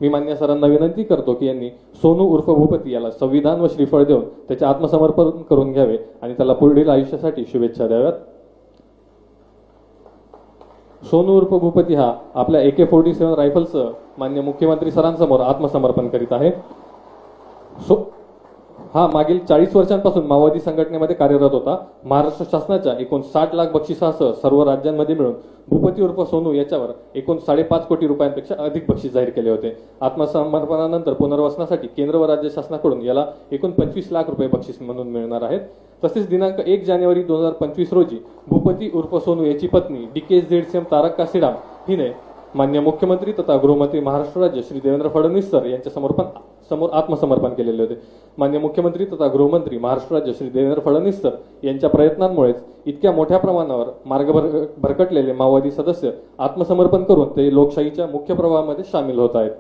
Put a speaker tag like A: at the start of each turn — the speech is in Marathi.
A: मी मान्य सरांना विनंती करतो की यांनी सोनू उर्फ भूपती याला संविधान व श्रीफळ देऊन त्याचे आत्मसमर्पण करून घ्यावे आणि त्याला पुढील आयुष्यासाठी शुभेच्छा द्याव्यात। सोनू उर्फ भूपती हा आपल्या AK-47 रायफलसह मान्य मुख्यमंत्री सरांसमोर आत्मसमर्पण करीत आहे। हा मागील 40 वर्षांपासून माओवादी संघटनेमध्ये कार्यरत होता। महाराष्ट्र शासनाच्या एकूण 60 लाख बक्षिसासह सर्व राज्यांमध्ये मिळून भूपती उर्फ सोनू याच्यावर एकूण 5.5 कोटी रुपयांपेक्षा अधिक बक्षीस जाहीर केले होते। आत्मसमर्पणानंतर पुनर्वसनासाठी केंद्र व राज्य शासनाकडून याला एकूण 25 लाख रुपये बक्षीस म्हणून मिळणार आहेत। तसेच दिनांक 1 जानेवारी 2025 रोजी भूपती उर्फ सोनू याची पत्नी DKZCM तारक काशीराम हिने मान्य मुख्यमंत्री तथा गृहमंत्री महाराष्ट्र राज्य श्री देवेंद्र फडणवीस सर यांच्या समोर आत्मसमर्पण केलेले होते। मान्य मुख्यमंत्री तथा गृहमंत्री महाराष्ट्र राज्य श्री देवेंद्र फडणवीस सर यांच्या प्रयत्नांमुळेच इतक्या मोठ्या प्रमाणावर मार्ग भरकटलेले माओवादी सदस्य आत्मसमर्पण करून ते लोकशाहीच्या मुख्य प्रवाहामध्ये सामील होत आहेत।